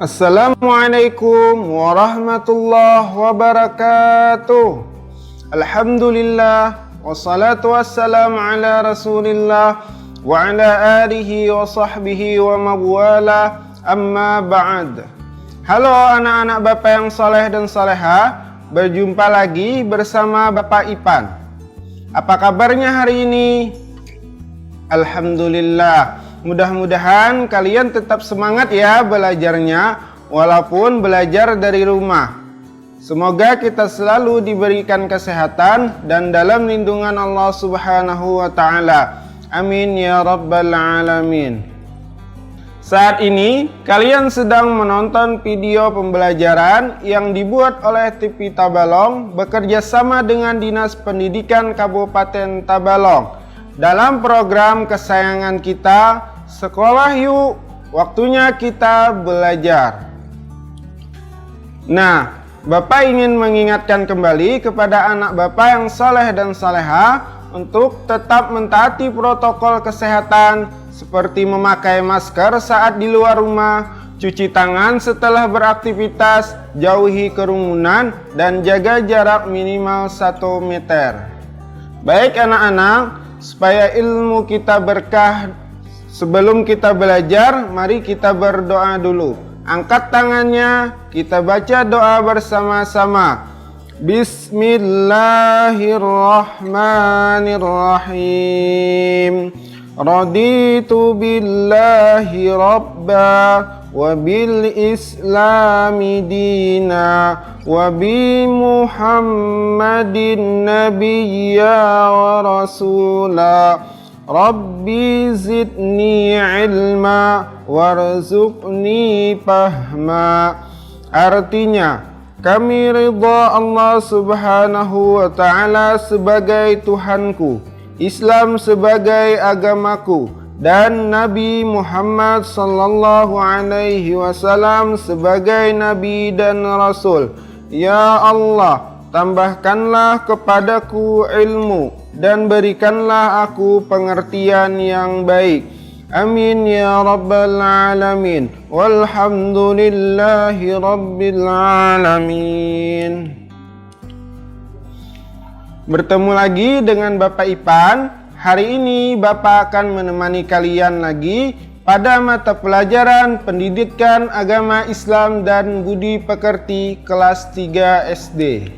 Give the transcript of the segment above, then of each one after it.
Assalamualaikum warahmatullahi wabarakatuh. Alhamdulillah wassalatu wassalamu ala rasulillah wa ala alihi wa sahbihi wa mawala, amma ba'd. Halo anak-anak Bapak yang soleh dan soleha, berjumpa lagi bersama Bapak Ipan. Apa kabarnya hari ini? Alhamdulillah. Mudah-mudahan kalian tetap semangat ya belajarnya, walaupun belajar dari rumah. Semoga kita selalu diberikan kesehatan dan dalam lindungan Allah Subhanahu wa Ta'ala. Amin ya Rabbal Alamin. Saat ini kalian sedang menonton video pembelajaran yang dibuat oleh TV Tabalong bekerja sama dengan Dinas Pendidikan Kabupaten Tabalong dalam program kesayangan kita, Sekolah Yuk, waktunya kita belajar. Nah, Bapak ingin mengingatkan kembali kepada anak Bapak yang soleh dan soleha untuk tetap mentaati protokol kesehatan seperti memakai masker saat di luar rumah, cuci tangan setelah beraktivitas, jauhi kerumunan, dan jaga jarak minimal 1 meter. Baik anak-anak, supaya ilmu kita berkah, sebelum kita belajar, mari kita berdoa dulu. Angkat tangannya, kita baca doa bersama-sama. Bismillahirrahmanirrahim. Raditu billahi rabba wa bil islami dina wa bi muhammadin nabiyya wa rasula. Rabbi zidni ilma warzuqni fahma. Artinya, kami ridha Allah Subhanahu wa Ta'ala sebagai Tuhanku, Islam sebagai agamaku, dan Nabi Muhammad sallallahu alaihi wasallam sebagai Nabi dan Rasul. Ya Allah, tambahkanlah kepadaku ilmu dan berikanlah aku pengertian yang baik. Amin ya Rabbal Alamin. Walhamdulillahi Rabbil Alamin. Bertemu lagi dengan Bapak Ipan. Hari ini Bapak akan menemani kalian lagi pada mata pelajaran Pendidikan Agama Islam dan Budi Pekerti kelas 3 SD.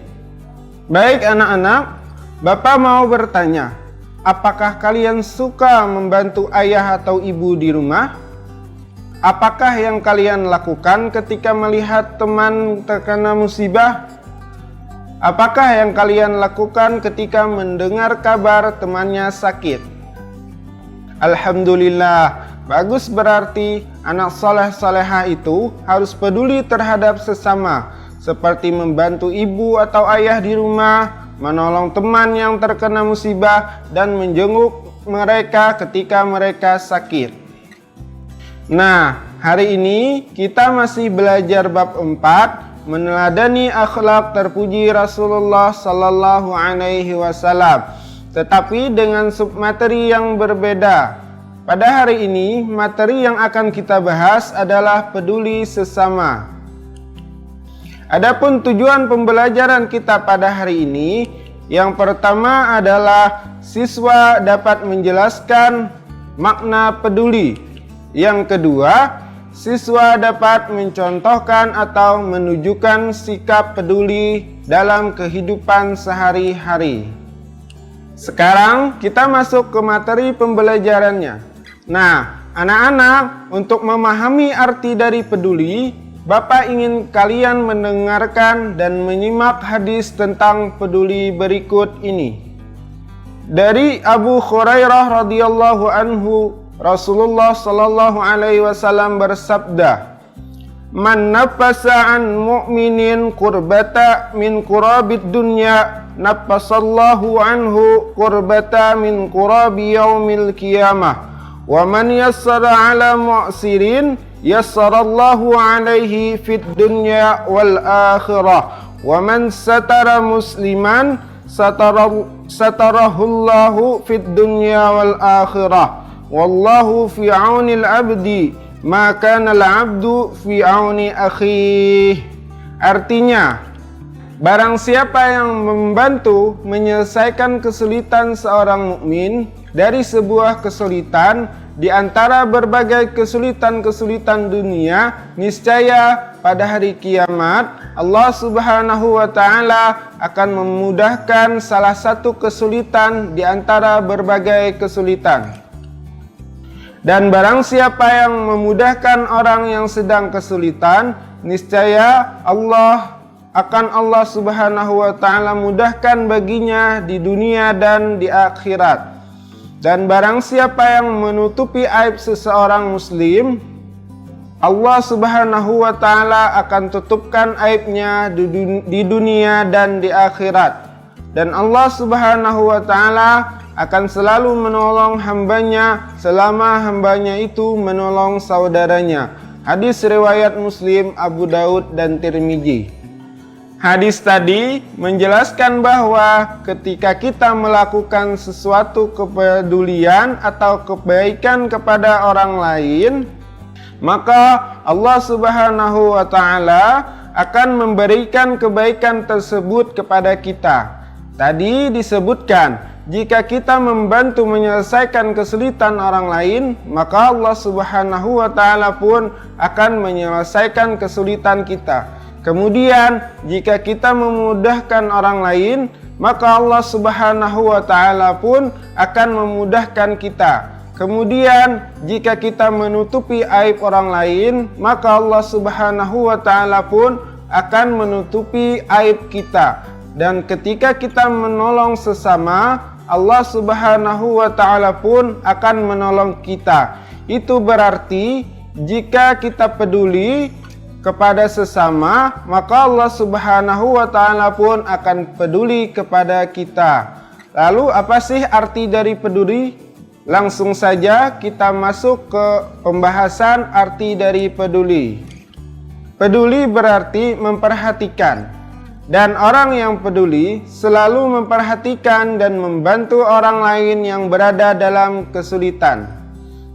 Baik anak-anak, Bapak mau bertanya, apakah kalian suka membantu ayah atau ibu di rumah? Apakah yang kalian lakukan ketika melihat teman terkena musibah? Apakah yang kalian lakukan ketika mendengar kabar temannya sakit? Alhamdulillah, bagus, berarti anak soleh-soleha itu harus peduli terhadap sesama, seperti membantu ibu atau ayah di rumah, menolong teman yang terkena musibah, dan menjenguk mereka ketika mereka sakit. Nah, hari ini kita masih belajar bab 4, meneladani akhlak terpuji Rasulullah sallallahu alaihi wasallam, tetapi dengan submateri yang berbeda. Pada hari ini, materi yang akan kita bahas adalah peduli sesama. Adapun tujuan pembelajaran kita pada hari ini, yang pertama adalah siswa dapat menjelaskan makna peduli. Yang kedua, siswa dapat mencontohkan atau menunjukkan sikap peduli dalam kehidupan sehari-hari. Sekarang kita masuk ke materi pembelajarannya. Nah, anak-anak, untuk memahami arti dari peduli, Bapak ingin kalian mendengarkan dan menyimak hadis tentang peduli berikut ini. Dari Abu Hurairah radhiyallahu anhu, Rasulullah sallallahu alaihi wasallam bersabda, "Man nafasa an mu'minin qurbata min qurabid dunya, nafasallahu anhu qurbata min qurabi yaumil qiyamah. Wa man yassara ala mu'sirin, yassarallahu alaihi fid dunya wal akhirah. Wa man satara musliman, satarahullahu fid dunya wal akhirah. Wallahu fi aunil abdi maka al-'abdu fi auni akhih. Artinya, barang siapa yang membantu menyelesaikan kesulitan seorang mukmin dari sebuah kesulitan di antara berbagai kesulitan-kesulitan dunia, niscaya pada hari kiamat Allah Subhanahu wa taala akan memudahkan salah satu kesulitan di antara berbagai kesulitan. Dan barang siapa yang memudahkan orang yang sedang kesulitan, niscaya Allah Subhanahu wa taala mudahkan baginya di dunia dan di akhirat. Dan barang siapa yang menutupi aib seseorang muslim, Allah Subhanahu wa taala akan tutupkan aibnya di dunia dan di akhirat. Dan Allah Subhanahu wa taala akan selalu menolong hambanya selama hambanya itu menolong saudaranya. Hadis riwayat Muslim, Abu Daud, dan Tirmidzi. Hadis tadi menjelaskan bahwa ketika kita melakukan sesuatu kepedulian atau kebaikan kepada orang lain, maka Allah Subhanahu wa taala akan memberikan kebaikan tersebut kepada kita. Tadi disebutkan, jika kita membantu menyelesaikan kesulitan orang lain, maka Allah Subhanahu wa taala pun akan menyelesaikan kesulitan kita. Kemudian, jika kita memudahkan orang lain, maka Allah Subhanahu wa taala pun akan memudahkan kita. Kemudian, jika kita menutupi aib orang lain, maka Allah Subhanahu wa taala pun akan menutupi aib kita. Dan ketika kita menolong sesama, Allah Subhanahu wa taala pun akan menolong kita. Itu berarti jika kita peduli kepada sesama, maka Allah Subhanahu wa taala pun akan peduli kepada kita. Lalu apa sih arti dari peduli? Langsung saja kita masuk ke pembahasan arti dari peduli. Peduli berarti memperhatikan. Dan orang yang peduli selalu memperhatikan dan membantu orang lain yang berada dalam kesulitan.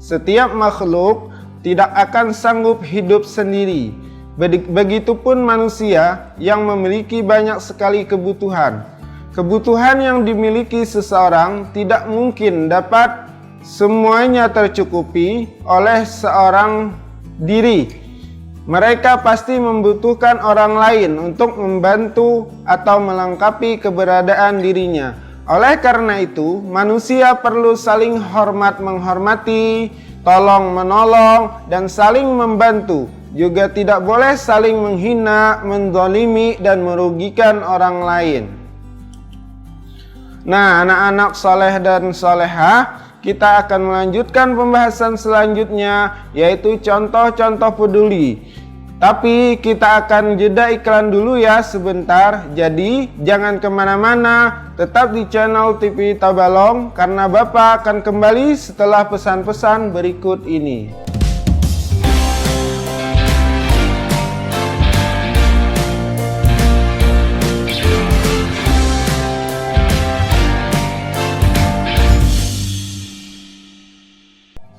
Setiap makhluk tidak akan sanggup hidup sendiri. Begitupun manusia yang memiliki banyak sekali kebutuhan. Kebutuhan yang dimiliki seseorang tidak mungkin dapat semuanya tercukupi oleh seorang diri. Mereka pasti membutuhkan orang lain untuk membantu atau melengkapi keberadaan dirinya. Oleh karena itu, manusia perlu saling hormat menghormati, tolong menolong, dan saling membantu. Juga tidak boleh saling menghina, menzalimi, dan merugikan orang lain. Nah, anak-anak soleh dan solehah, kita akan melanjutkan pembahasan selanjutnya, yaitu contoh-contoh peduli. Tapi kita akan jeda iklan dulu ya sebentar. Jadi jangan kemana-mana, tetap di channel TV Tabalong, karena Bapak akan kembali setelah pesan-pesan berikut ini.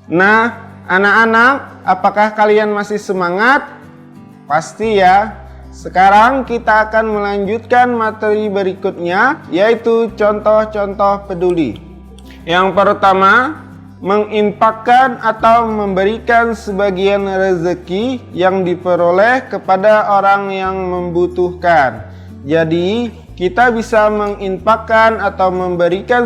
Nah, anak-anak, apakah kalian masih semangat? Pasti ya. Sekarang kita akan melanjutkan materi berikutnya, yaitu contoh-contoh peduli. Yang pertama, menginfakkan atau memberikan sebagian rezeki yang diperoleh kepada orang yang membutuhkan. Jadi, kita bisa menginfakkan atau memberikan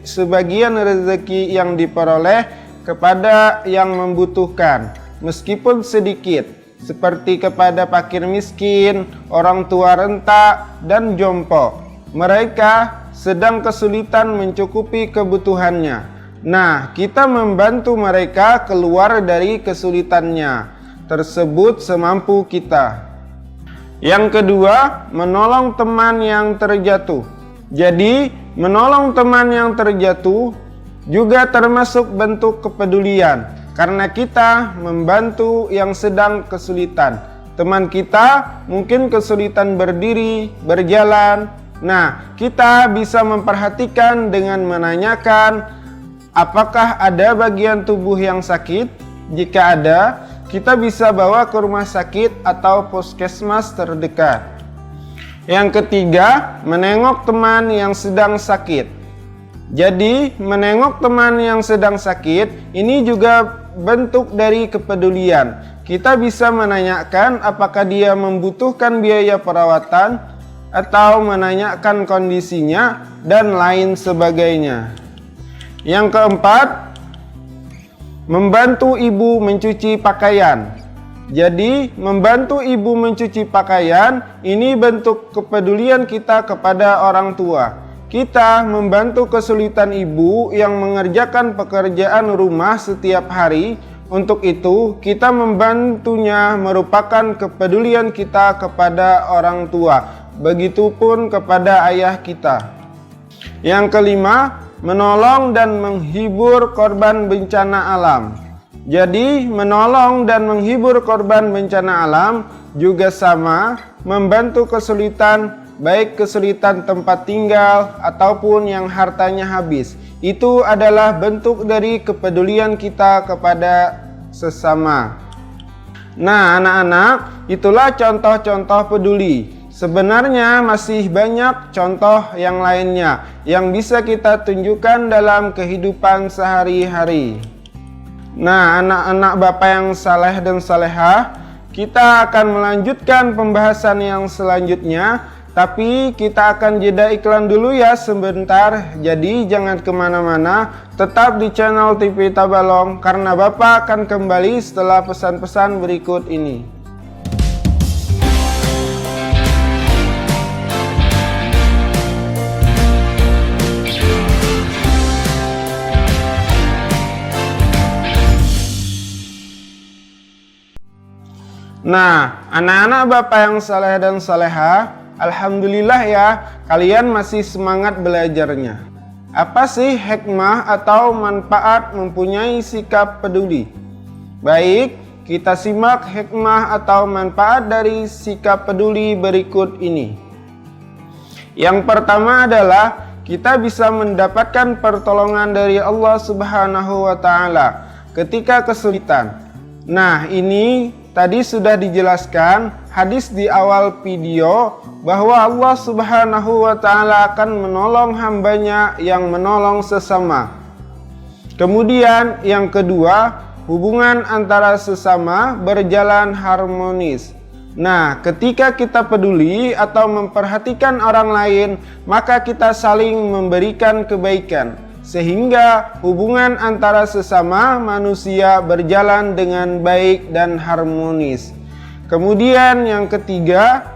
sebagian rezeki yang diperoleh kepada yang membutuhkan, meskipun sedikit, seperti kepada fakir miskin, orang tua renta, dan jompo. Mereka sedang kesulitan mencukupi kebutuhannya. Nah, kita membantu mereka keluar dari kesulitannya tersebut semampu kita. Yang kedua, menolong teman yang terjatuh. Jadi, menolong teman yang terjatuh juga termasuk bentuk kepedulian, karena kita membantu yang sedang kesulitan. Teman kita mungkin kesulitan berdiri, berjalan. Nah, kita bisa memperhatikan dengan menanyakan, apakah ada bagian tubuh yang sakit? Jika ada, kita bisa bawa ke rumah sakit atau puskesmas terdekat. Yang ketiga, menengok teman yang sedang sakit. Jadi, menengok teman yang sedang sakit ini juga bentuk dari kepedulian. Kita bisa menanyakan apakah dia membutuhkan biaya perawatan atau menanyakan kondisinya dan lain sebagainya. Yang keempat, membantu ibu mencuci pakaian. Jadi, membantu ibu mencuci pakaian ini bentuk kepedulian kita kepada orang tua. Kita membantu kesulitan ibu yang mengerjakan pekerjaan rumah setiap hari. Untuk itu, kita membantunya merupakan kepedulian kita kepada orang tua. Begitupun kepada ayah kita. Yang kelima, menolong dan menghibur korban bencana alam. Jadi, menolong dan menghibur korban bencana alam juga sama membantu kesulitan, baik kesulitan tempat tinggal ataupun yang hartanya habis. Itu adalah bentuk dari kepedulian kita kepada sesama. Nah, anak-anak, itulah contoh-contoh peduli. Sebenarnya masih banyak contoh yang lainnya yang bisa kita tunjukkan dalam kehidupan sehari-hari. Nah, anak-anak Bapak yang saleh dan salehah, kita akan melanjutkan pembahasan yang selanjutnya. Tapi kita akan jeda iklan dulu ya sebentar. Jadi jangan kemana-mana, tetap di channel TV Tabalong karena Bapak akan kembali setelah pesan-pesan berikut ini. Nah, anak-anak Bapak yang saleh dan salehah, alhamdulillah ya, kalian masih semangat belajarnya. Apa sih hikmah atau manfaat mempunyai sikap peduli? Baik, kita simak hikmah atau manfaat dari sikap peduli berikut ini. Yang pertama adalah kita bisa mendapatkan pertolongan dari Allah Subhanahu wa Ta'ala ketika kesulitan. Nah, ini tadi sudah dijelaskan hadis di awal video bahwa Allah Subhanahu wa Ta'ala akan menolong hambanya yang menolong sesama. Kemudian yang kedua, hubungan antara sesama berjalan harmonis. Nah, ketika kita peduli atau memperhatikan orang lain, maka kita saling memberikan kebaikan, sehingga hubungan antara sesama manusia berjalan dengan baik dan harmonis. Kemudian yang ketiga,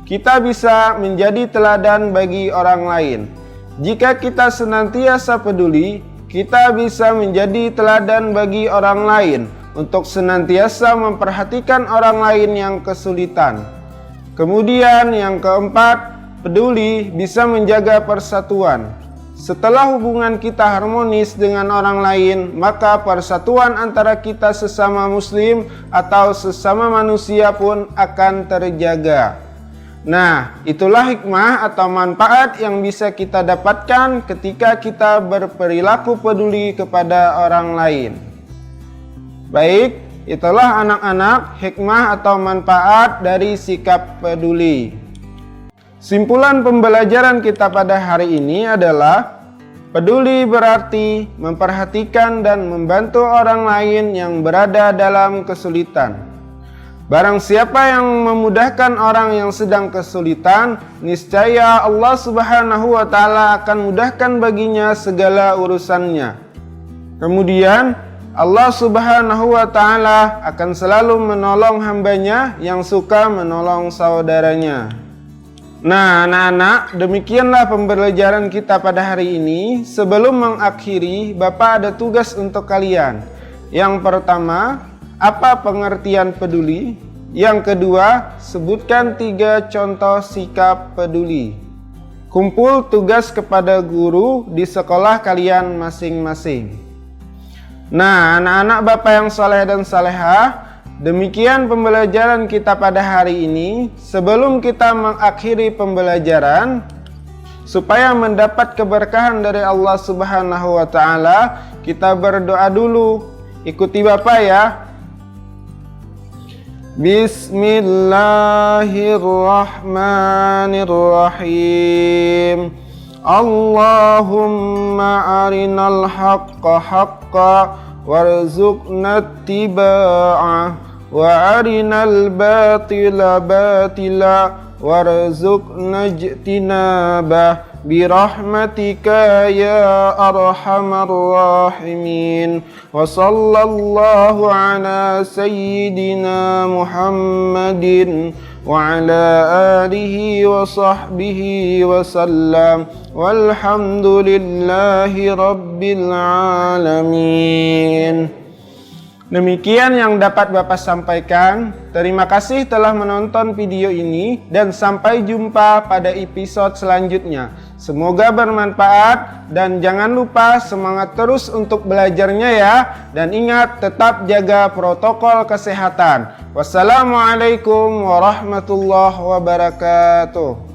kita bisa menjadi teladan bagi orang lain. Jika kita senantiasa peduli, kita bisa menjadi teladan bagi orang lain untuk senantiasa memperhatikan orang lain yang kesulitan. Kemudian yang keempat, peduli bisa menjaga persatuan. Setelah hubungan kita harmonis dengan orang lain, maka persatuan antara kita sesama muslim atau sesama manusia pun akan terjaga. Nah, itulah hikmah atau manfaat yang bisa kita dapatkan ketika kita berperilaku peduli kepada orang lain. Baik, itulah anak-anak hikmah atau manfaat dari sikap peduli. Simpulan pembelajaran kita pada hari ini adalah peduli berarti memperhatikan dan membantu orang lain yang berada dalam kesulitan. Barang siapa yang memudahkan orang yang sedang kesulitan, niscaya Allah Subhanahu wa Ta'ala akan mudahkan baginya segala urusannya. Kemudian Allah Subhanahu wa Ta'ala akan selalu menolong hambanya yang suka menolong saudaranya. Nah, anak-anak, demikianlah pembelajaran kita pada hari ini. Sebelum mengakhiri, Bapak ada tugas untuk kalian. Yang pertama, apa pengertian peduli? Yang kedua, sebutkan 3 contoh sikap peduli. Kumpul tugas kepada guru di sekolah kalian masing-masing. Nah, anak-anak Bapak yang saleh dan salehah, demikian pembelajaran kita pada hari ini. Sebelum kita mengakhiri pembelajaran, supaya mendapat keberkahan dari Allah Subhanahu wa Ta'ala, kita berdoa dulu. Ikuti Bapak ya. Bismillahirrahmanirrahim. Allahumma arinal haqqa haqqa warzuqna ittiba'ah wa arinal batila batila warzuqna ijtinabah birahmatika ya arhamar rahimin. Wa sallallahu ala sayyidina Muhammadin wa ala alihi wa sahbihi wa sallam walhamdulillahi rabbil alamin. Demikian yang dapat Bapak sampaikan. Terima kasih telah menonton video ini dan sampai jumpa pada episode selanjutnya. Semoga bermanfaat dan jangan lupa semangat terus untuk belajarnya ya. Dan ingat tetap jaga protokol kesehatan. Wassalamualaikum warahmatullahi wabarakatuh.